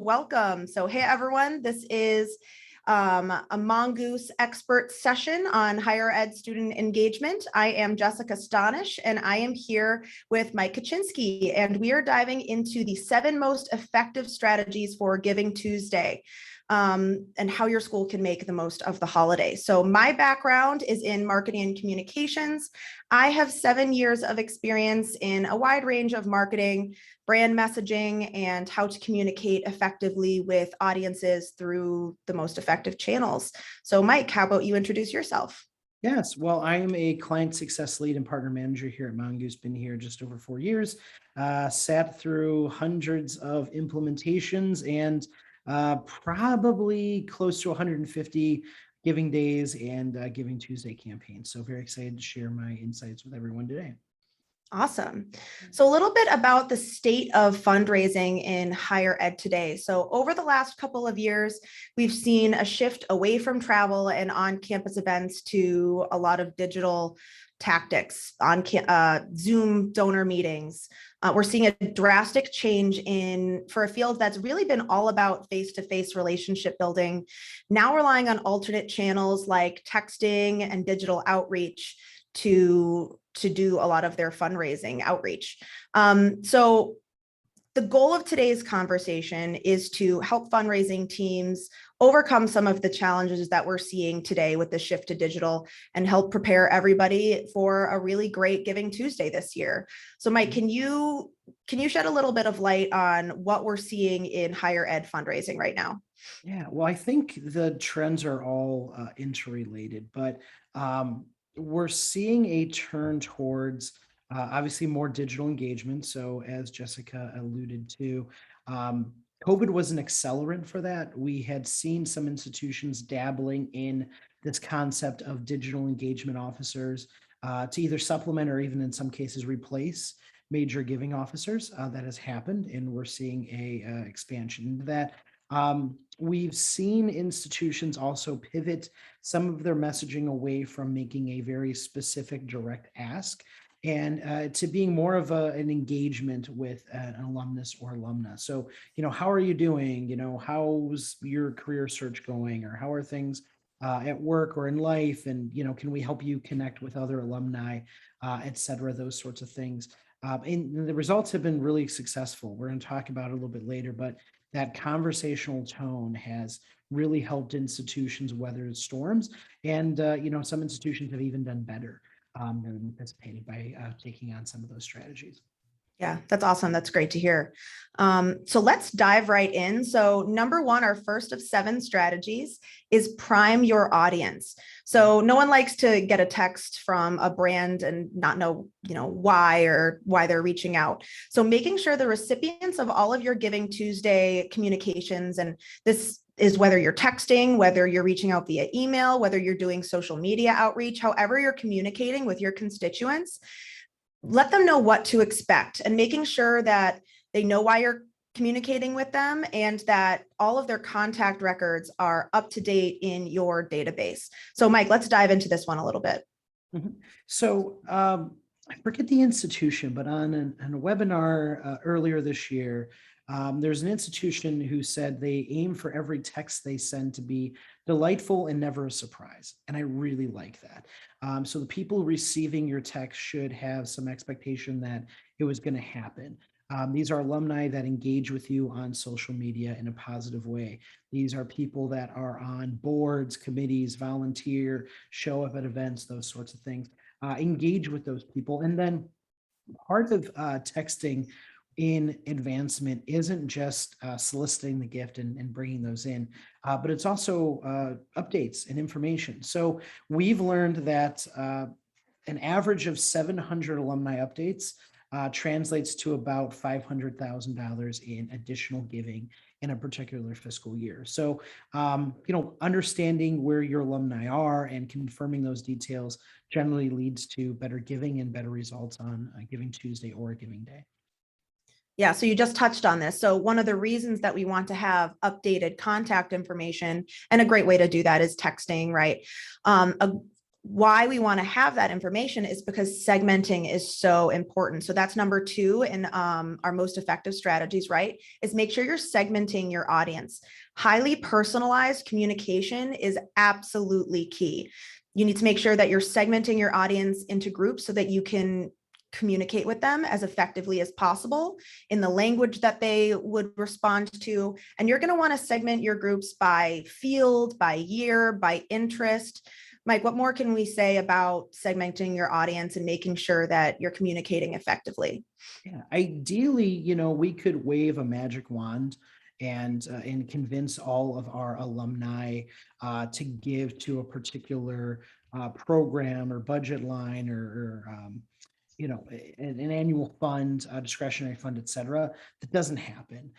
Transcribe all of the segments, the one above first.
Welcome. So, hey everyone, this is a Mongoose expert session on higher ed student engagement. I am Jessica Stonish and I am here with Mike Kochczynski, and we are diving into the 7 most effective strategies for Giving Tuesday. And how your school can make the most of the holiday. So my background is in marketing and communications. I have 7 years of experience in a wide range of marketing, brand messaging, and how to communicate effectively with audiences through the most effective channels. So Mike, how about you introduce yourself? Yes, well, I am a client success lead and partner manager here at Mongoose. Been here just over 4 years, sat through hundreds of implementations and probably close to 150 Giving Days and Giving Tuesday campaigns. So very excited to share my insights with everyone today. Awesome. So a little bit about the state of fundraising in higher ed today. So over the last couple of years, we've seen a shift away from travel and on-campus events to a lot of digital tactics on Zoom donor meetings. We're seeing a drastic change for a field that's really been all about face-to-face relationship building, now relying on alternate channels like texting and digital outreach to do a lot of their fundraising outreach. So the goal of today's conversation is to help fundraising teams overcome some of the challenges that we're seeing today with the shift to digital and help prepare everybody for a really great Giving Tuesday this year. So Mike, can you shed a little bit of light on what we're seeing in higher ed fundraising right now? Yeah, well, I think the trends are all interrelated, but we're seeing a turn towards obviously more digital engagement. So as Jessica alluded to, COVID was an accelerant for that. We had seen some institutions dabbling in this concept of digital engagement officers to either supplement or even in some cases replace major giving officers. That has happened, and we're seeing a expansion into that. We've seen institutions also pivot some of their messaging away from making a very specific direct ask and to being more of an engagement with an alumnus or alumna. So, how are you doing? How's your career search going? Or how are things at work or in life? And, can we help you connect with other alumni, et cetera, those sorts of things. And the results have been really successful. We're going to talk about it a little bit later, but that conversational tone has really helped institutions weather storms. And, some institutions have even done better than anticipated by taking on some of those strategies. Yeah, that's awesome. That's great to hear. So let's dive right in. So number 1, our first of 7 strategies is prime your audience. So no one likes to get a text from a brand and not know, why they're reaching out. So making sure the recipients of all of your Giving Tuesday communications, and this is whether you're texting, whether you're reaching out via email, whether you're doing social media outreach, however you're communicating with your constituents, let them know what to expect and making sure that they know why you're communicating with them and that all of their contact records are up to date in your database. So Mike, let's dive into this one a little bit. Mm-hmm. So I forget the institution, but on a webinar earlier this year, there's an institution who said they aim for every text they send to be delightful and never a surprise. And I really like that. So the people receiving your text should have some expectation that it was going to happen. These are alumni that engage with you on social media in a positive way. These are people that are on boards, committees, volunteer, show up at events, those sorts of things. Engage with those people. And then part of texting in advancement isn't just soliciting the gift and bringing those in, but it's also updates and information. So we've learned that an average of 700 alumni updates translates to about $500,000 in additional giving in a particular fiscal year. So, understanding where your alumni are and confirming those details generally leads to better giving and better results on Giving Tuesday or Giving Day. Yeah, so you just touched on this. So one of the reasons that we want to have updated contact information, and a great way to do that is texting, right? Why we want to have that information is because segmenting is so important. So that's number 2 in our most effective strategies, right? Is make sure you're segmenting your audience. Highly personalized communication is absolutely key. You need to make sure that you're segmenting your audience into groups so that you can communicate with them as effectively as possible in the language that they would respond to. And you're going to want to segment your groups by field, by year, by interest. Mike, what more can we say about segmenting your audience and making sure that you're communicating effectively? Yeah, ideally, we could wave a magic wand and convince all of our alumni to give to a particular program or budget line or an annual fund, a discretionary fund, et cetera. That doesn't happen.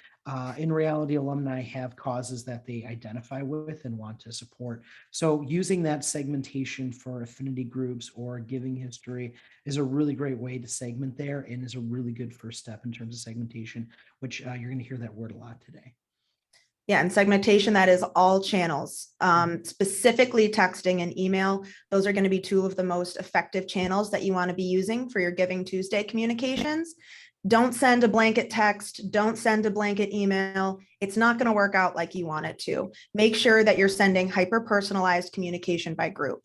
In reality, alumni have causes that they identify with and want to support. So using that segmentation for affinity groups or giving history is a really great way to segment there and is a really good first step in terms of segmentation, which you're going to hear that word a lot today. Yeah, and segmentation, that is all channels, specifically texting and email. Those are going to be 2 of the most effective channels that you want to be using for your Giving Tuesday communications. Don't send a blanket text. Don't send a blanket email. It's not going to work out like you want it to. Make sure that you're sending hyper-personalized communication by group.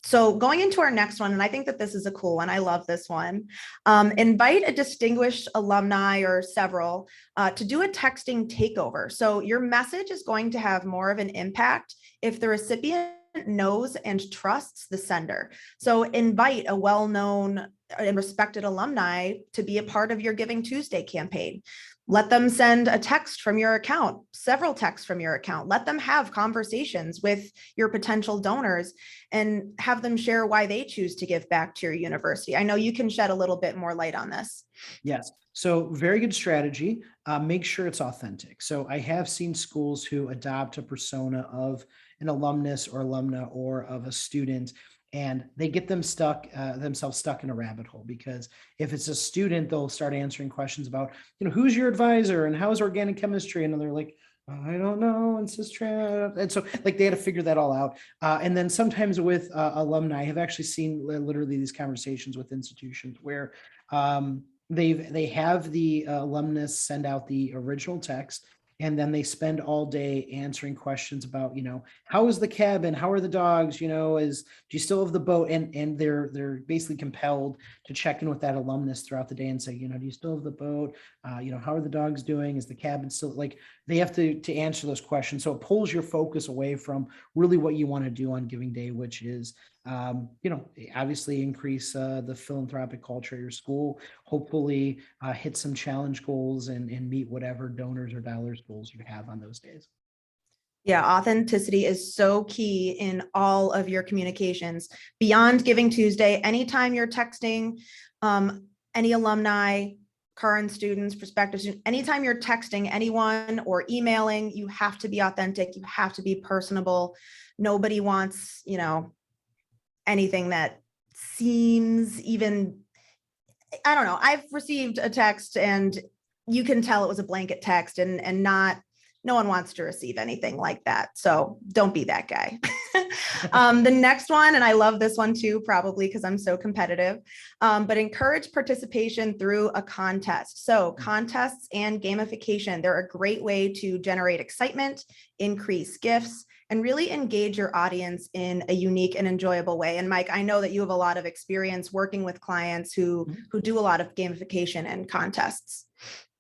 So going into our next one, and I think that this is a cool one. I love this one. Invite a distinguished alumni or several to do a texting takeover. So your message is going to have more of an impact if the recipient knows and trusts the sender. So invite a well-known and respected alumni to be a part of your Giving Tuesday campaign. Let them send a text from your account, several texts from your account. Let them have conversations with your potential donors and have them share why they choose to give back to your university. I know you can shed a little bit more light on this. Yes. So very good strategy. Make sure it's authentic. So I have seen schools who adopt a persona of an alumnus or alumna or of a student, and they get themselves stuck in a rabbit hole, because if it's a student, they'll start answering questions about, who's your advisor and how's organic chemistry, and they're like, I don't know, and and so like they had to figure that all out. And then sometimes with alumni, I have actually seen literally these conversations with institutions where they have the alumnus send out the original text, and then they spend all day answering questions about, how is the cabin, how are the dogs, do you still have the boat, and they're basically compelled to check in with that alumnus throughout the day and say, do you still have the boat, how are the dogs doing, is the cabin still, like they have to answer those questions. So it pulls your focus away from really what you want to do on Giving Day, which is obviously increase the philanthropic culture at your school, hopefully hit some challenge goals and meet whatever donors or dollars goals you have on those days. Yeah, authenticity is so key in all of your communications. Beyond Giving Tuesday, anytime you're texting any alumni, current students, prospective students, anytime you're texting anyone or emailing, you have to be authentic. You have to be personable. Nobody wants, anything that seems even, I don't know. I've received a text and you can tell it was a blanket text and no one wants to receive anything like that. So don't be that guy. The next one, and I love this one too, probably because I'm so competitive, but encourage participation through a contest. So contests and gamification, they're a great way to generate excitement, increase gifts, and really engage your audience in a unique and enjoyable way. And Mike, I know that you have a lot of experience working with clients who do a lot of gamification and contests.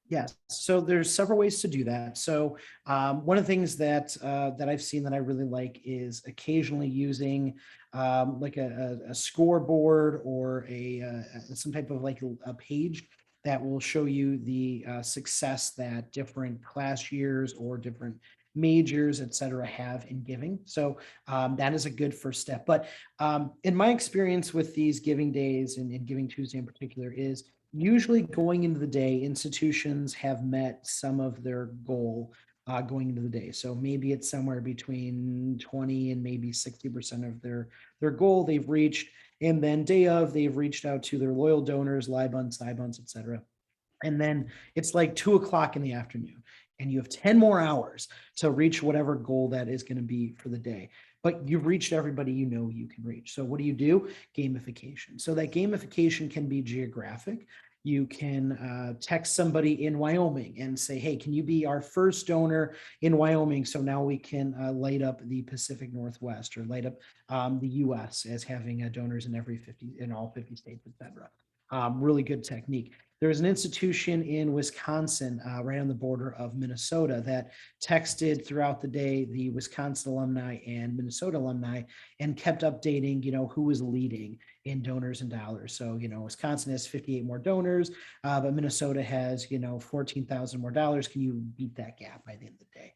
Yes. So there's several ways to do that. So one of the things that I've seen that I really like is occasionally using like a scoreboard or some type of like a page that will show you the success that different class years or different majors, et cetera, have in giving. So that is a good first step. But in my experience with these Giving Days and Giving Tuesday in particular is usually going into the day, institutions have met some of their goal going into the day. So maybe it's somewhere between 20 and maybe 60% of their goal they've reached. And then day of, they've reached out to their loyal donors, LIBUNs, et cetera. And then it's like 2:00 in the afternoon. and you have 10 more hours to reach whatever goal that is going to be for the day. But you've reached everybody you know you can reach. So what do? Gamification. So that gamification can be geographic. You can text somebody in Wyoming and say, hey, can you be our first donor in Wyoming? So now we can light up the Pacific Northwest, or light up the US as having donors in all 50 states, et cetera. Really good technique. There's an institution in Wisconsin, right on the border of Minnesota, that texted throughout the day the Wisconsin alumni and Minnesota alumni and kept updating, who was leading in donors and dollars. So, Wisconsin has 58 more donors, but Minnesota has, 14,000 more dollars. Can you beat that gap by the end of the day?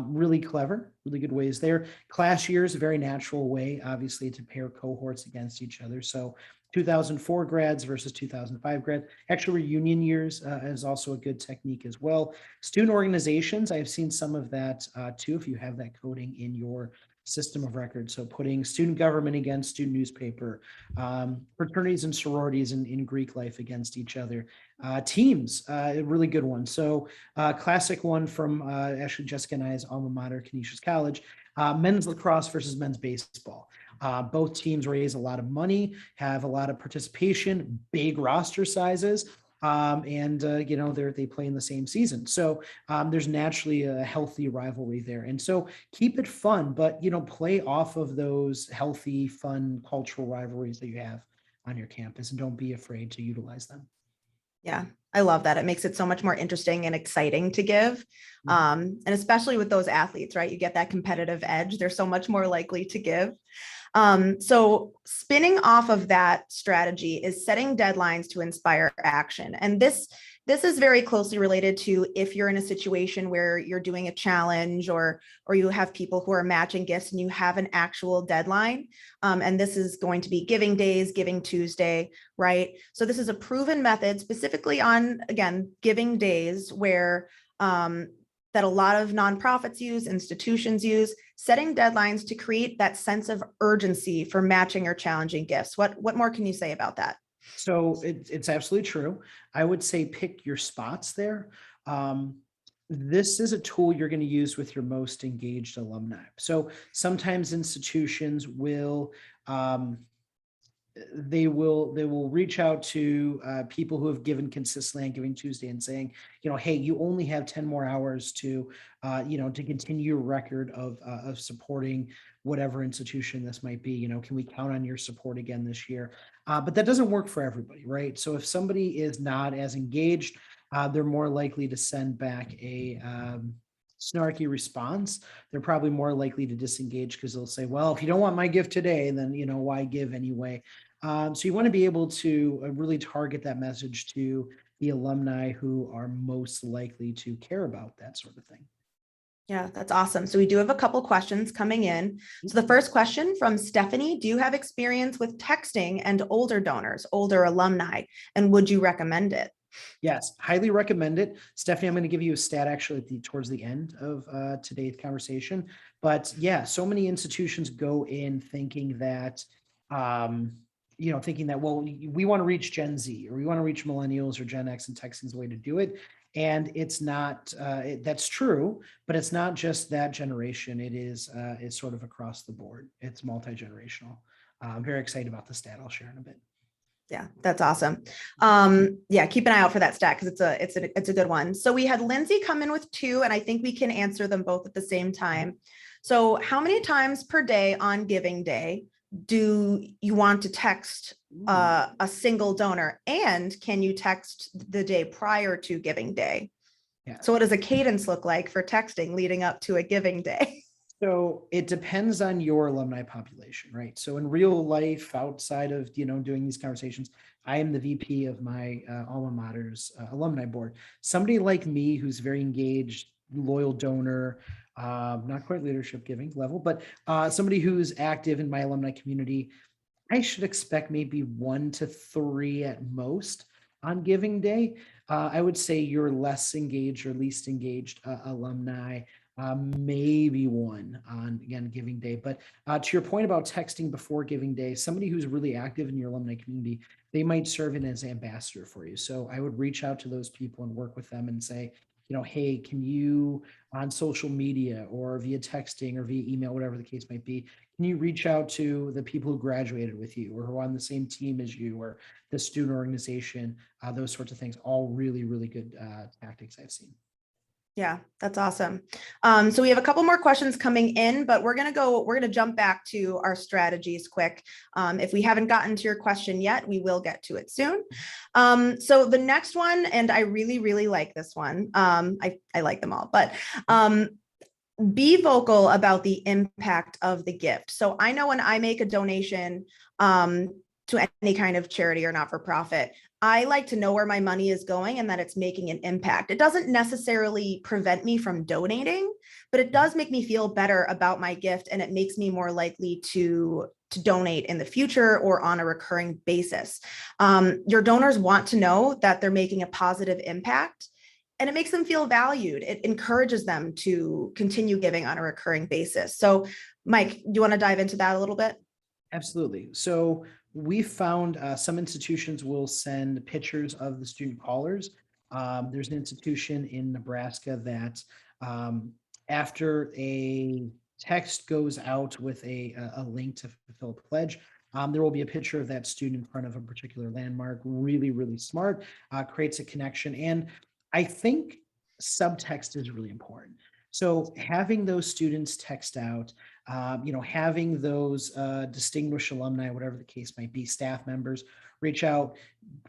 Really clever, really good ways there. Class years, a very natural way, obviously, to pair cohorts against each other. So 2004 grads versus 2005 grads. Actual reunion years is also a good technique as well. Student organizations, I've seen some of that too, if you have that coding in your system of record. So putting student government against student newspaper, fraternities and sororities in Greek life against each other. Teams, a really good one. So classic one from actually Jessica and I's alma mater, Canisius College, men's lacrosse versus men's baseball. Both teams raise a lot of money, have a lot of participation, big roster sizes, and they play in the same season. So there's naturally a healthy rivalry there. And so keep it fun, but play off of those healthy, fun cultural rivalries that you have on your campus, and don't be afraid to utilize them. Yeah, I love that. It makes it so much more interesting and exciting to give. And especially with those athletes, right? You get that competitive edge. They're so much more likely to give. So spinning off of that strategy is setting deadlines to inspire action. And this is very closely related to if you're in a situation where you're doing a challenge, or you have people who are matching gifts and you have an actual deadline. And this is going to be Giving Days, Giving Tuesday, right? So this is a proven method specifically on, again, Giving Days, where that a lot of nonprofits use, institutions use, setting deadlines to create that sense of urgency for matching or challenging gifts. What more can you say about that? So it's absolutely true. I would say pick your spots there. This is a tool you're going to use with your most engaged alumni. So sometimes institutions will they will reach out to people who have given consistently on Giving Tuesday and saying, hey, you only have 10 more hours to to continue your record of supporting whatever institution this might be. Can we count on your support again this year? But that doesn't work for everybody, right? So if somebody is not as engaged, they're more likely to send back a snarky response. They're probably more likely to disengage because they'll say, well, if you don't want my gift today, then why give anyway? So you want to be able to really target that message to the alumni who are most likely to care about that sort of thing. Yeah, that's awesome. So we do have a couple questions coming in. So the first question from Stephanie: do you have experience with texting and older donors, older alumni, and would you recommend it? Yes, highly recommend it. Stephanie, I'm going to give you a stat actually towards the end of today's conversation. But yeah, so many institutions go in thinking that, well, we want to reach Gen Z, or we want to reach millennials or Gen X, and texting is the way to do it. And it's not, that's true, but it's not just that generation. It's sort of across the board. It's multi-generational. I'm very excited about the stat I'll share in a bit. Yeah, that's awesome. Yeah, keep an eye out for that stat because it's a good one. So we had Lindsay come in with 2, and I think we can answer them both at the same time. So how many times per day on Giving Day do you want to text a single donor, and can you text the day prior to Giving Day? Yeah. So what does a cadence look like for texting leading up to a Giving Day? So it depends on your alumni population, right? So in real life, outside of, doing these conversations, I am the VP of my alma mater's alumni board. Somebody like me who's very engaged, loyal donor, not quite leadership giving level, but somebody who's active in my alumni community, I should expect maybe 1 to 3 at most on Giving Day. I would say your less engaged or least engaged alumni, maybe 1 on, again, Giving Day. But to your point about texting before Giving Day, somebody who's really active in your alumni community, they might serve in as ambassador for you. So I would reach out to those people and work with them and say, hey, can you on social media or via texting or via email, whatever the case might be, can you reach out to the people who graduated with you or who are on the same team as you or the student organization, those sorts of things, all really, really good tactics I've seen. Yeah, that's awesome. So we have a couple more questions coming in, but we're gonna jump back to our strategies quick. If we haven't gotten to your question yet, we will get to it soon. So the next one, and I really, really like this one. I like them all, but be vocal about the impact of the gift. So I know when I make a donation to any kind of charity or not-for-profit, I like to know where my money is going and that it's making an impact. It doesn't necessarily prevent me from donating, but it does make me feel better about my gift, and it makes me more likely to donate in the future or on a recurring basis. Your donors want to know that they're making a positive impact, and it makes them feel valued. It encourages them to continue giving on a recurring basis. So, Mike, do you want to dive into that a little bit? Absolutely. So we found some institutions will send pictures of the student callers. There's an institution in Nebraska that after a text goes out with a link to fulfill a pledge, there will be a picture of that student in front of a particular landmark. Really, really smart, creates a connection. And I think subtext is really important. So having those students text out, having those distinguished alumni, whatever the case might be, staff members, reach out,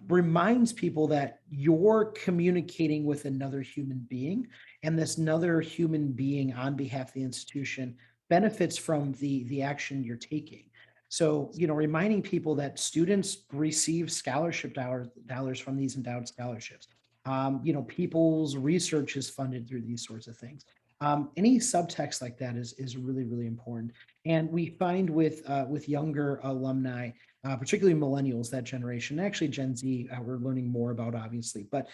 reminds people that you're communicating with another human being, and this another human being on behalf of the institution benefits from the action you're taking. So, reminding people that students receive scholarship dollars from these endowed scholarships. People's research is funded through these sorts of things. Any subtext like that is really, really important. And we find with younger alumni, particularly millennials, that generation, actually Gen Z, we're learning more about, obviously, but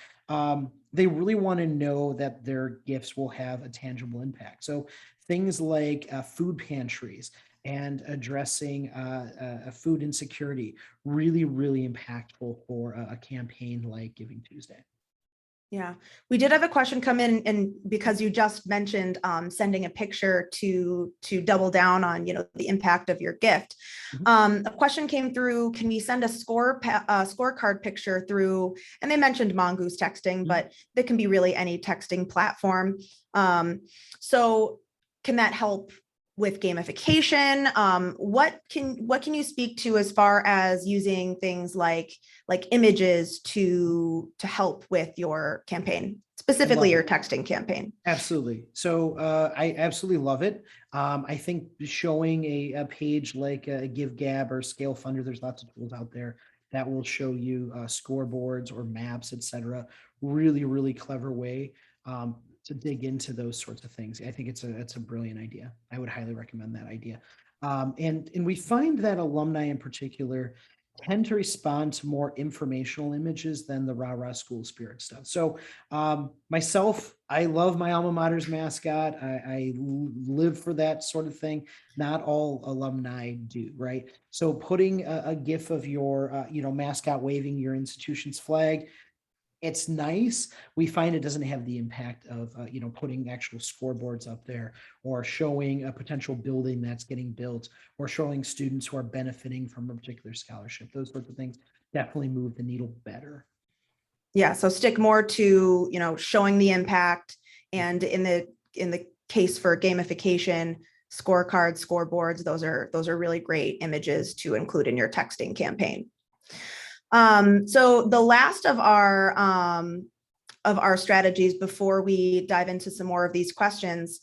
they really want to know that their gifts will have a tangible impact. So things like food pantries and addressing food insecurity, really, really impactful for a campaign like Giving Tuesday. Yeah, we did have a question come in, and because you just mentioned sending a picture to double down on the impact of your gift. A question came through: can we send a scorecard picture through? And they mentioned Mongoose texting, but that can be really any texting platform. So can that help with gamification? What can you speak to as far as using things like images to help with your campaign, specifically your texting campaign? Absolutely. So I absolutely love it. I think showing a page like GiveGab or Scale Funder, there's lots of tools out there that will show you scoreboards or maps, etc. Really, really clever way to dig into those sorts of things. I think it's a brilliant idea. I would highly recommend that idea. And we find that alumni in particular tend to respond to more informational images than the rah-rah school spirit stuff. So myself, I love my alma mater's mascot. I live for that sort of thing. Not all alumni do, right? So putting a GIF of your mascot waving your institution's flag, it's nice. We find it doesn't have the impact of putting actual scoreboards up there or showing a potential building that's getting built or showing students who are benefiting from a particular scholarship. Those sorts of things definitely move the needle better. Yeah, so stick more to showing the impact, and in the case for gamification, scorecards, scoreboards, those are really great images to include in your texting campaign. So the last of our strategies before we dive into some more of these questions,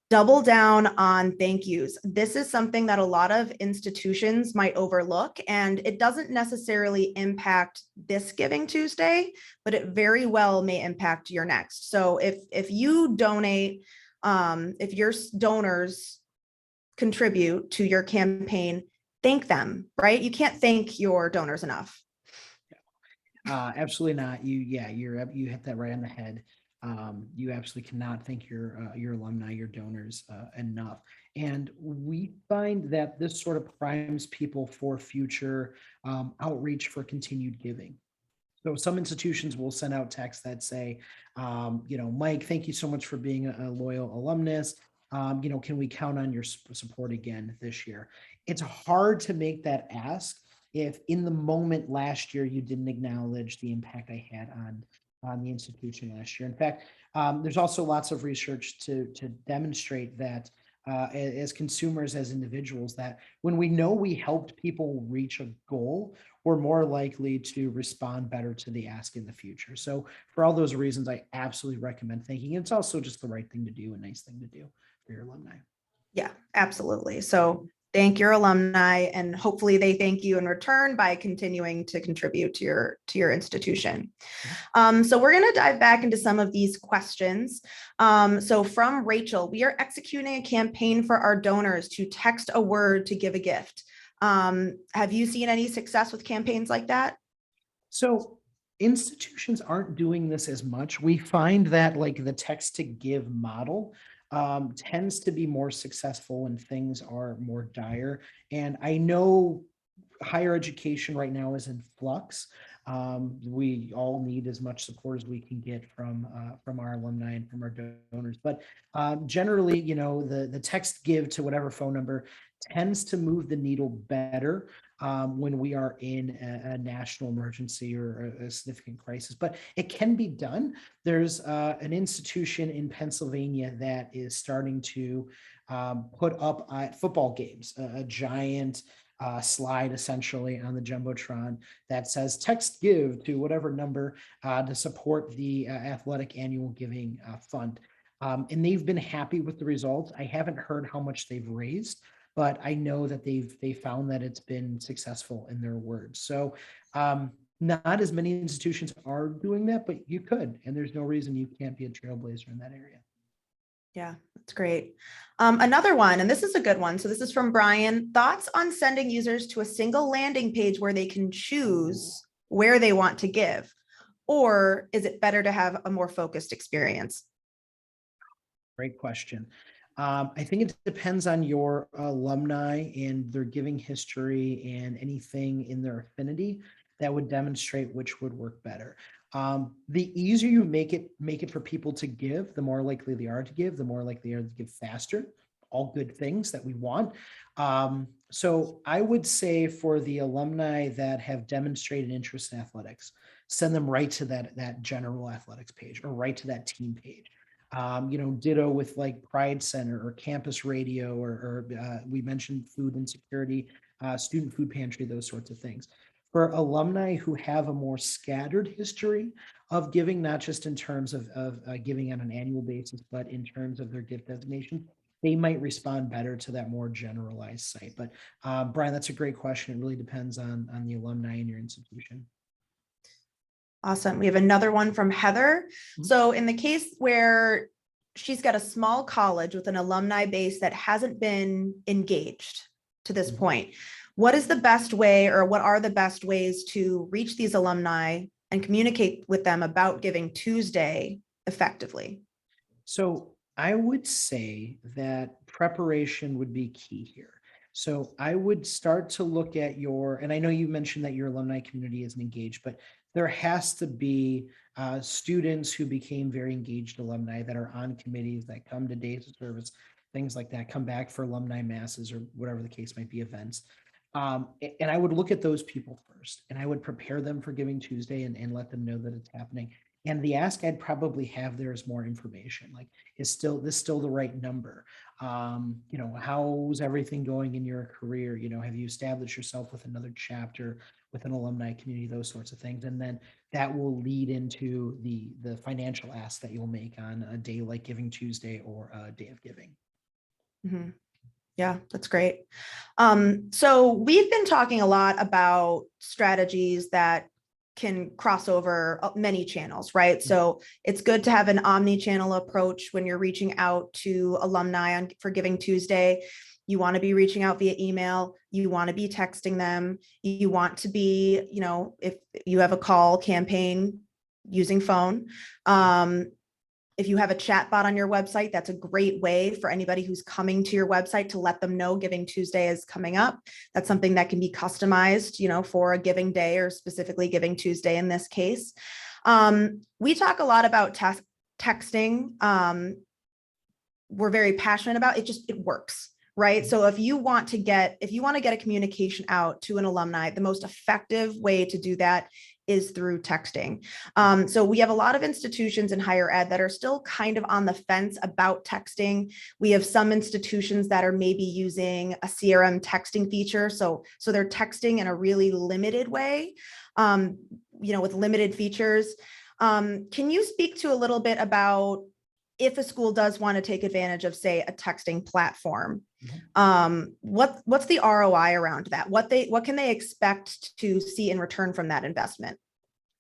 double down on thank yous. This is something that a lot of institutions might overlook, and it doesn't necessarily impact this Giving Tuesday, but it very well may impact your next. So if you donate, if your donors contribute to your campaign, thank them, right? You can't thank your donors enough. Absolutely not. You hit that right on the head. You absolutely cannot thank your alumni, your donors enough. And we find that this sort of primes people for future outreach for continued giving. So some institutions will send out texts that say, Mike, thank you so much for being a loyal alumnus. Can we count on your support again this year? It's hard to make that ask if in the moment last year you didn't acknowledge the impact I had on the institution last year. In fact, there's also lots of research to demonstrate that as consumers, as individuals, that when we know we helped people reach a goal, we're more likely to respond better to the ask in the future. So for all those reasons, I absolutely recommend thanking. It's also just the right thing to do, a nice thing to do for your alumni. Yeah, absolutely. So thank your alumni, and hopefully they thank you in return by continuing to contribute to your institution. So we're going to dive back into some of these questions. So from Rachel, we are executing a campaign for our donors to text a word to give a gift. Have you seen any success with campaigns like that? So institutions aren't doing this as much. We find that like the text to give model tends to be more successful when things are more dire. And I know higher education right now is in flux. We all need as much support as we can get from our alumni and from our donors. But generally, the text give to whatever phone number tends to move the needle better when we are in a national emergency or a significant crisis. But it can be done. There's an institution in Pennsylvania that is starting to put up at football games a giant slide essentially on the Jumbotron that says text give to whatever number to support the athletic annual giving fund. And they've been happy with the results. I haven't heard how much they've raised, but I know that they found that it's been successful in their words. So not as many institutions are doing that, but you could, and there's no reason you can't be a trailblazer in that area. Yeah, that's great. Another one, and this is a good one. So this is from Brian. Thoughts on sending users to a single landing page where they can choose where they want to give, or is it better to have a more focused experience? Great question. I think it depends on your alumni and their giving history and anything in their affinity that would demonstrate which would work better. The easier you make it for people to give, the more likely they are to give, the more likely they are to give faster. All good things that we want. So I would say for the alumni that have demonstrated interest in athletics, send them right to that general athletics page or right to that team page. Ditto with like Pride Center or Campus Radio or we mentioned food insecurity, student food pantry, those sorts of things. For alumni who have a more scattered history of giving, not just in terms of giving on an annual basis, but in terms of their gift designation, they might respond better to that more generalized site. But Brian, that's a great question. It really depends on the alumni in your institution. Awesome. We have another one from Heather. So in the case where she's got a small college with an alumni base that hasn't been engaged to this point, what is the best way, or what are the best ways to reach these alumni and communicate with them about Giving Tuesday effectively? So I would say that preparation would be key here. So I would start to look at and I know you mentioned that your alumni community isn't engaged, but there has to be students who became very engaged alumni that are on committees, that come to days of service, things like that, come back for alumni masses or whatever the case might be, events. And I would look at those people first, and I would prepare them for Giving Tuesday and let them know that it's happening. And the ask I'd probably have there is more information, like, is this still the right number? How's everything going in your career? Have you established yourself with another chapter, with an alumni community, those sorts of things. And then that will lead into the financial ask that you'll make on a day like Giving Tuesday or a day of giving. Mm-hmm. Yeah, that's great. So we've been talking a lot about strategies that can cross over many channels, right? So it's good to have an omni-channel approach when you're reaching out to alumni for Giving Tuesday. You want to be reaching out via email. You want to be texting them. You want to be, if you have a call campaign using phone. If you have a chat bot on your website, that's a great way for anybody who's coming to your website to let them know Giving Tuesday is coming up. That's something that can be customized, for a giving day, or specifically Giving Tuesday in this case. We talk a lot about texting. We're very passionate about it. It works, right? So if you want to get a communication out to an alumni, the most effective way to do that is through texting. So we have a lot of institutions in higher ed that are still kind of on the fence about texting. We have some institutions that are maybe using a CRM texting feature. So they're texting in a really limited way, with limited features. Can you speak to a little bit about if a school does want to take advantage of, say, a texting platform, what's the ROI around that? What can they expect to see in return from that investment?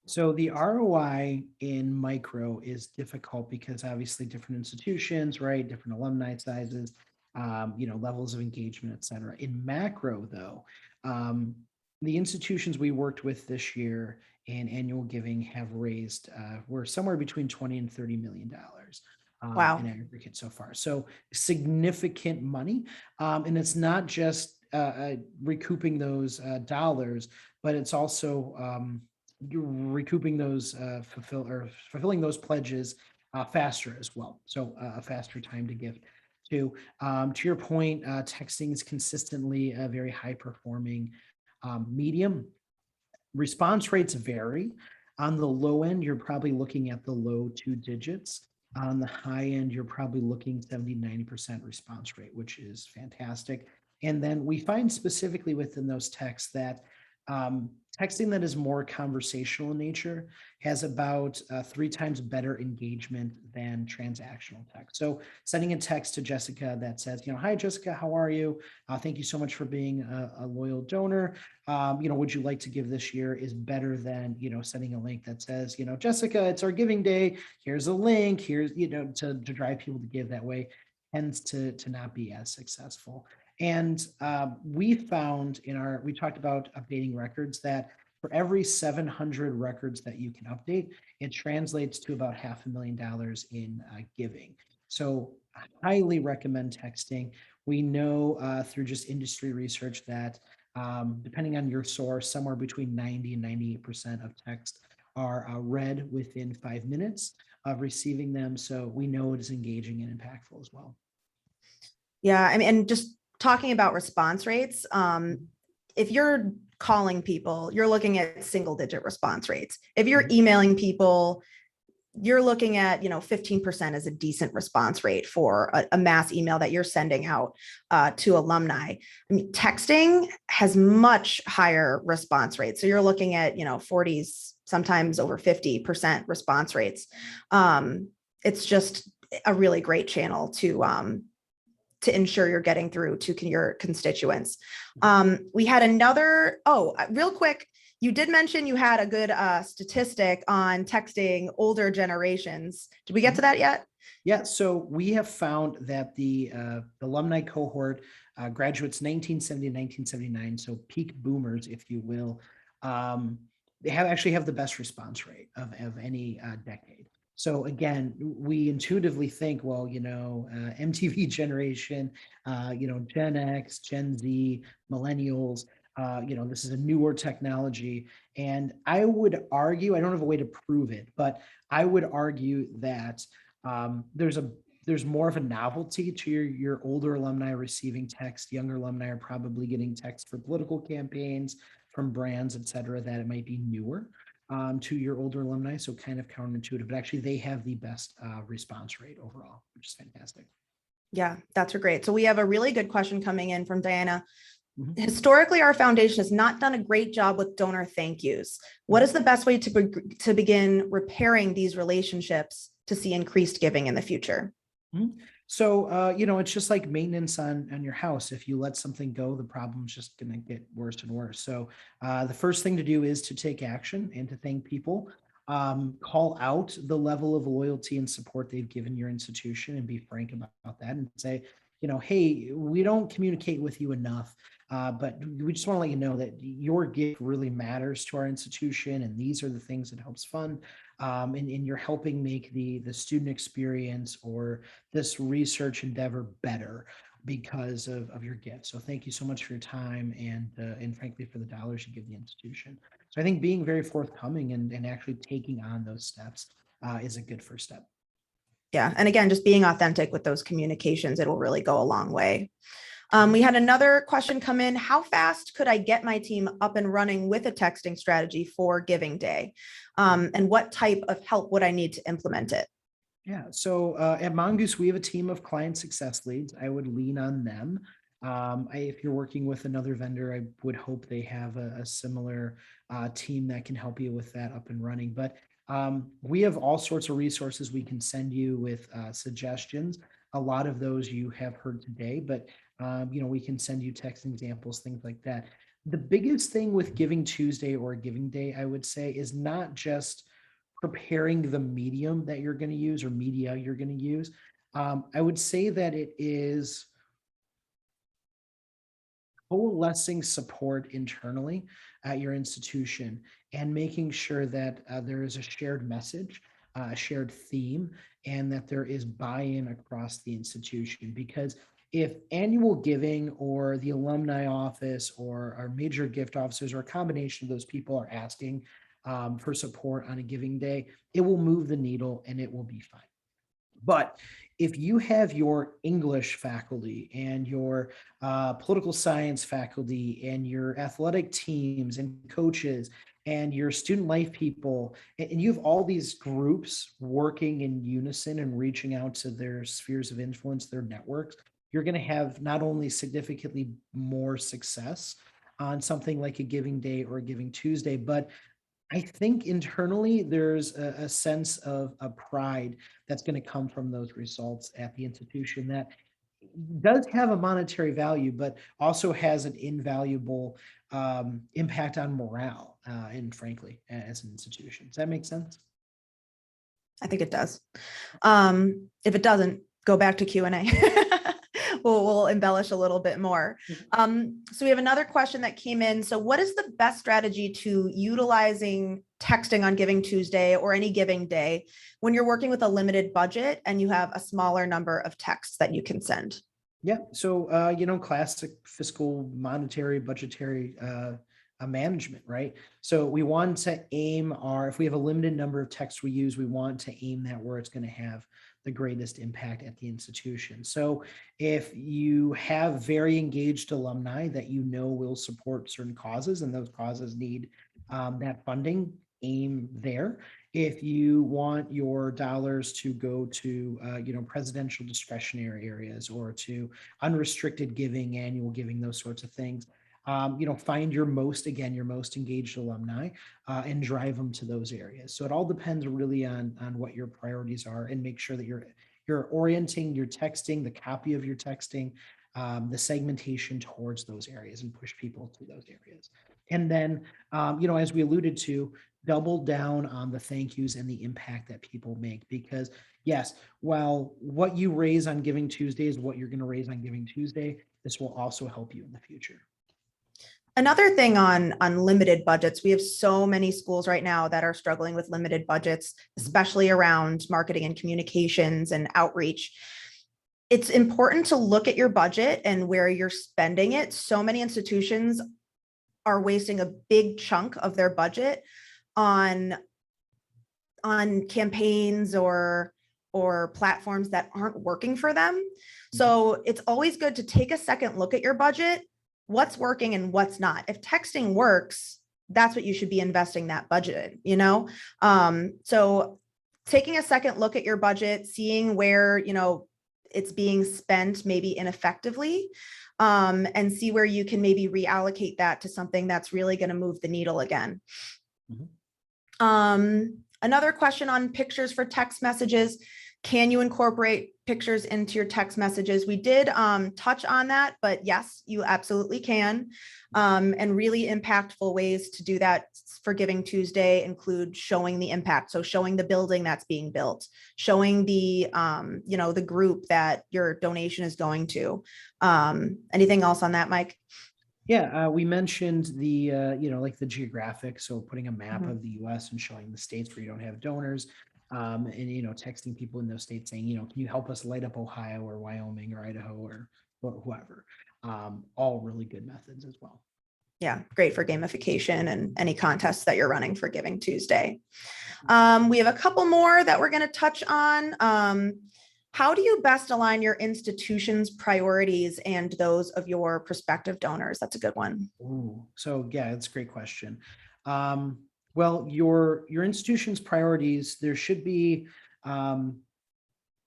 So the ROI in micro is difficult because obviously different institutions, right? Different alumni sizes, levels of engagement, et cetera. In macro though, the institutions we worked with this year in annual giving have raised, we're somewhere between 20 and $30 million. Wow. In aggregate so far. So significant money. And it's not just recouping those dollars, but it's also recouping those fulfilling those pledges faster as well. So a faster time to give. To your point, texting is consistently a very high performing medium. Response rates vary. On the low end, you're probably looking at the low 2 digits. On the high end, you're probably looking 70-90% response rate, which is fantastic. And then we find specifically within those texts that texting that is more conversational in nature has about 3 times better engagement than transactional text. So sending a text to Jessica that says, hi, Jessica, how are you? Thank you so much for being a loyal donor. Would you like to give this year is better than, sending a link that says, Jessica, it's our giving day. Here's a link. Here's, to drive people to give that way tends to not be as successful. And we found we talked about updating records, that for every 700 records that you can update, it translates to about $500,000 in giving. So I highly recommend texting. We know through just industry research that depending on your source, somewhere between 90 and 98% of text are read within 5 minutes of receiving them. So we know it is engaging and impactful as well. Yeah, I mean, and just talking about response rates, if you're calling people, you're looking at single digit response rates. If you're emailing people, you're looking at, 15% as a decent response rate for a mass email that you're sending out to alumni. I mean, texting has much higher response rates. So you're looking at, 40s, sometimes over 50% response rates. It's just a really great channel to ensure you're getting through to your constituents. We had real quick, you did mention you had a good statistic on texting older generations. Did we get to that yet? Yeah, so we have found that the alumni cohort, graduates 1970 and 1979, so peak boomers, if you will, they actually have the best response rate of any decade. So again, we intuitively think, well, MTV generation, Gen X, Gen Z, millennials, this is a newer technology. And I would argue, I don't have a way to prove it, but I would argue that there's more of a novelty to your older alumni receiving text. Younger alumni are probably getting text for political campaigns, from brands, et cetera, that it might be newer to your older alumni. So kind of counterintuitive, but actually they have the best response rate overall, which is fantastic. Yeah, that's great. So we have a really good question coming in from Diana. Historically, our foundation has not done a great job with donor thank yous. What is the best way to begin repairing these relationships to see increased giving in the future? So, it's just like maintenance on your house. If you let something go, the problem's just going to get worse and worse. So the first thing to do is to take action and to thank people. Call out the level of loyalty and support they've given your institution and be frank about that and say, hey, we don't communicate with you enough, but we just want to let you know that your gift really matters to our institution, and these are the things that helps fund. And you're helping make the student experience or this research endeavor better because of your gift. So thank you so much for your time and frankly for the dollars you give the institution. So I think being very forthcoming and actually taking on those steps is a good first step. Yeah. And again, just being authentic with those communications, it will really go a long way. We had another question come in. How fast could I get my team up and running with a texting strategy for Giving Day? And what type of help would I need to implement it? Yeah. So at Mongoose, we have a team of client success leads. I would lean on them. If you're working with another vendor, I would hope they have a similar team that can help you with that up and running. But we have all sorts of resources we can send you with suggestions. A lot of those you have heard today, but we can send you text examples, things like that. The biggest thing with Giving Tuesday or Giving Day, I would say, is not just preparing the medium that you're going to use or media you're going to use. I would say that it is coalescing support internally at your institution and making sure that there is a shared message, a shared theme, and that there is buy-in across the institution. Because if annual giving or the alumni office or our major gift officers or a combination of those people are asking for support on a Giving Day, it will move the needle and it will be fine. But if you have your English faculty and your political science faculty and your athletic teams and coaches and your student life people, and you have all these groups working in unison and reaching out to their spheres of influence, their networks, you're going to have not only significantly more success on something like a Giving Day or a Giving Tuesday, but I think internally there's a sense of a pride that's going to come from those results at the institution that does have a monetary value, but also has an invaluable impact on morale and frankly, as an institution. Does that make sense? I think it does. If it doesn't, go back to Q&A. We'll embellish a little bit more. So we have another question that came in. So what is the best strategy to utilizing texting on Giving Tuesday or any Giving Day when you're working with a limited budget and you have a smaller number of texts that you can send? Yeah. So, classic fiscal, monetary, budgetary management, right? So we want to aim if we have a limited number of texts we use, we want to aim that where it's going to have the greatest impact at the institution. So if you have very engaged alumni that will support certain causes and those causes need that funding, aim there. If you want your dollars to go to, presidential discretionary areas or to unrestricted giving, annual giving, those sorts of things, find your most engaged alumni and drive them to those areas. So it all depends really on what your priorities are, and make sure that you're orienting your texting, the copy of your texting, the segmentation towards those areas and push people to those areas. And then, as we alluded to, double down on the thank yous and the impact that people make. Because yes, while what you raise on Giving Tuesday is what you're going to raise on Giving Tuesday, this will also help you in the future. Another thing on limited budgets, we have so many schools right now that are struggling with limited budgets, especially around marketing and communications and outreach. It's important to look at your budget and where you're spending it. So many institutions are wasting a big chunk of their budget on campaigns or platforms that aren't working for them. So it's always good to take a second look at your budget, what's working and what's not. If texting works, that's what you should be investing that budget in, So taking a second look at your budget, seeing where, it's being spent maybe ineffectively, and see where you can maybe reallocate that to something that's really going to move the needle again. Mm-hmm. Another question on pictures for text messages. Can you incorporate pictures into your text messages? We did touch on that, but yes, you absolutely can. And really impactful ways to do that for Giving Tuesday include showing the impact. So showing the building that's being built, showing the, the group that your donation is going to. Anything else on that, Mike? Yeah, we mentioned the, like the geographic. So putting a map Mhm. of the US and showing the states where you don't have donors. And, texting people in those states saying, can you help us light up Ohio or Wyoming or Idaho or whoever? All really good methods as well. Yeah, great for gamification and any contests that you're running for Giving Tuesday. We have a couple more that we're going to touch on. How do you best align your institution's priorities and those of your prospective donors? That's a good one. Ooh, so yeah, that's a great question. Well, your institution's priorities, um,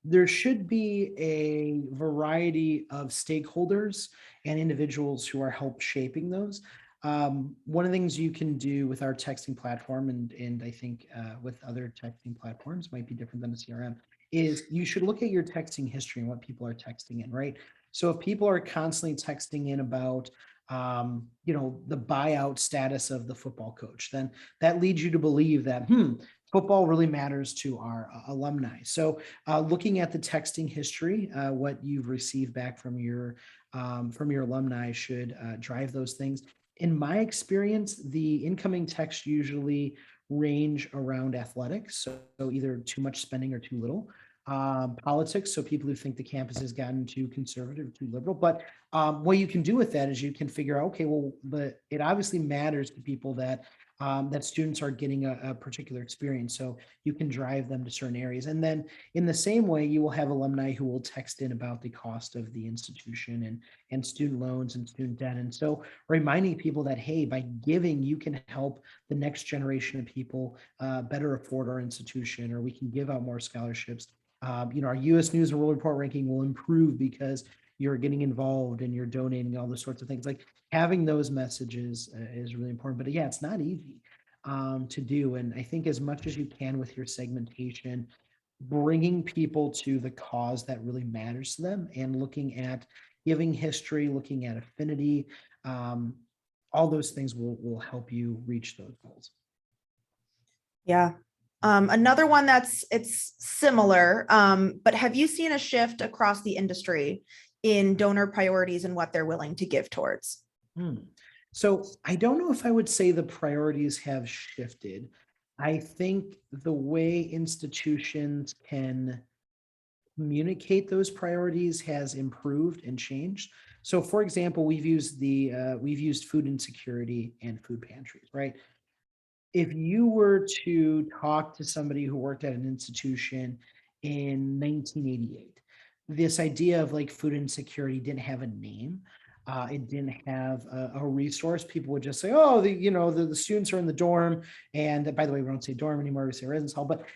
there should be a variety of stakeholders and individuals who are help shaping those. One of the things you can do with our texting platform, and I think with other texting platforms might be different than a CRM, is you should look at your texting history and what people are texting in, right? So if people are constantly texting in about the buyout status of the football coach, then that leads you to believe that football really matters to our alumni. So looking at the texting history, what you've received back from your alumni should drive those things. In my experience, the incoming text usually range around athletics, so either too much spending or too little. Politics, so people who think the campus has gotten too conservative, too liberal. But what you can do with that is you can figure out, okay, well, it obviously matters to people that that students are getting a particular experience. So you can drive them to certain areas. And then in the same way, you will have alumni who will text in about the cost of the institution and student loans and student debt. And so reminding people that, hey, by giving, you can help the next generation of people better afford our institution, or we can give out more scholarships. Our U.S. News and World Report ranking will improve because you're getting involved and you're donating, all those sorts of things. Like having those messages is really important. But yeah, it's not easy to do. And I think as much as you can with your segmentation, bringing people to the cause that really matters to them and looking at giving history, looking at affinity, all those things will help you reach those goals. Yeah. Another one it's similar, but have you seen a shift across the industry in donor priorities and what they're willing to give towards? So I don't know if I would say the priorities have shifted. I think the way institutions can communicate those priorities has improved and changed. So for example, we've used food insecurity and food pantries, right? If you were to talk to somebody who worked at an institution in 1988, this idea of like food insecurity didn't have a name. It didn't have a resource. People would just say, "Oh, the students are in the dorm," and by the way, we don't say dorm anymore; we say residence hall. But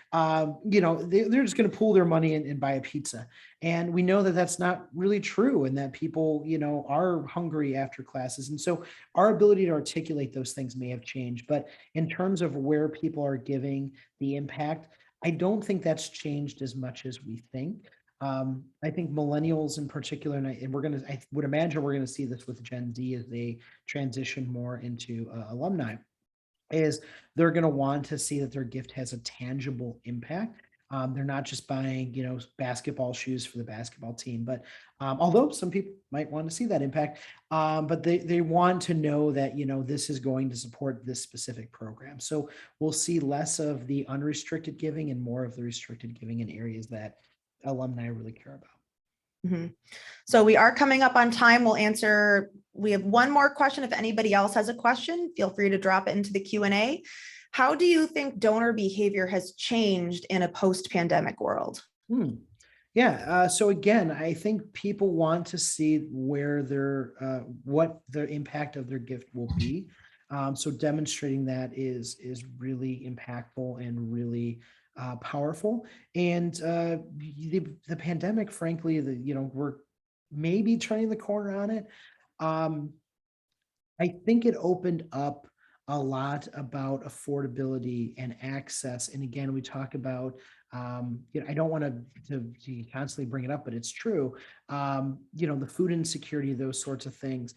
they're just going to pool their money and buy a pizza, and we know that that's not really true, and that people, are hungry after classes, and so our ability to articulate those things may have changed. But in terms of where people are giving the impact, I don't think that's changed as much as we think. I think millennials in particular, and I would imagine we're going to see this with Gen Z as they transition more into alumni, is they're going to want to see that their gift has a tangible impact. They're not just buying, basketball shoes for the basketball team, but although some people might want to see that impact, but they want to know that, this is going to support this specific program. So we'll see less of the unrestricted giving and more of the restricted giving in areas that alumni really care about. Mm-hmm. So we are coming up on time. We have one more question. If anybody else has a question, feel free to drop it into the Q&A. How do you think donor behavior has changed in a post-pandemic world? Yeah. So again, I think people want to see where what the impact of their gift will be. So demonstrating that is really impactful and really powerful. And the pandemic, frankly, we're maybe turning the corner on it. I think it opened up a lot about affordability and access. And again, we talk about I don't want to constantly bring it up, but it's true. The food insecurity, those sorts of things.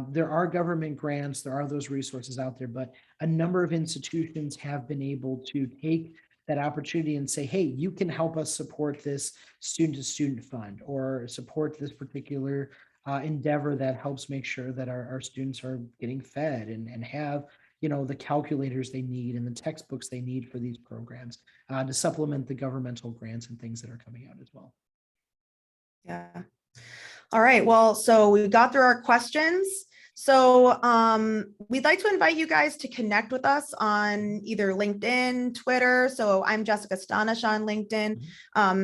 There are government grants, there are those resources out there, but a number of institutions have been able to take that opportunity and say, hey, you can help us support this student-to-student fund or support this particular endeavor that helps make sure that our students are getting fed and have the calculators they need and the textbooks they need for these programs to supplement the governmental grants and things that are coming out as well. Yeah. All right. Well, so we got through our questions. So we'd like to invite you guys to connect with us on either LinkedIn, Twitter. So I'm Jessica Stonish on LinkedIn.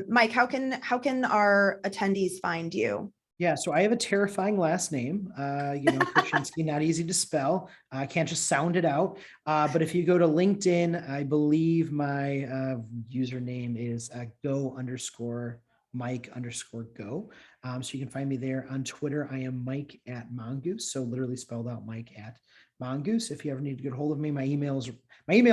Mike, how can our attendees find you? Yeah, so I have a terrifying last name, Kochczynski, not easy to spell. I can't just sound it out. But if you go to LinkedIn, I believe my username is go_Mike_go. So you can find me there. On Twitter, I am Mike at Mongoose. So literally spelled out Mike at Mongoose. If you ever need to get a hold of me, my email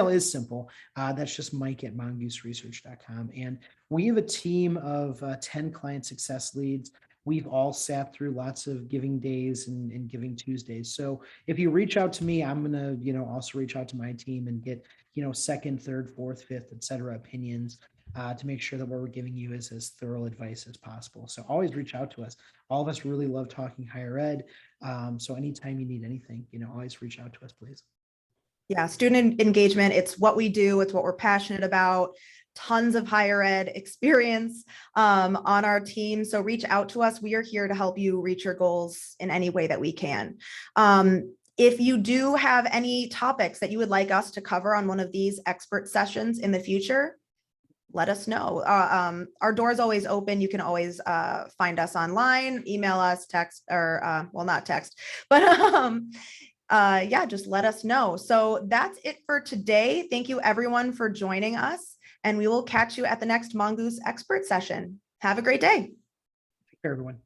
is simple. That's just Mike at mongooseresearch.com. And we have a team of 10 client success leads. We've all sat through lots of giving days and giving Tuesdays. So if you reach out to me, I'm going to, also reach out to my team and get, second, third, fourth, fifth, et cetera, opinions to make sure that what we're giving you is as thorough advice as possible. So always reach out to us. All of us really love talking higher ed. So anytime you need anything, always reach out to us, please. Yeah, student engagement, it's what we do. It's what we're passionate about. Tons of higher ed experience on our team. So reach out to us. We are here to help you reach your goals in any way that we can. If you do have any topics that you would like us to cover on one of these expert sessions in the future, let us know. Our door is always open. You can always find us online, email us, text, or well, not text, but yeah, just let us know. So that's it for today. Thank you everyone for joining us, and we will catch you at the next Mongoose expert session. Have a great day. Take care, everyone.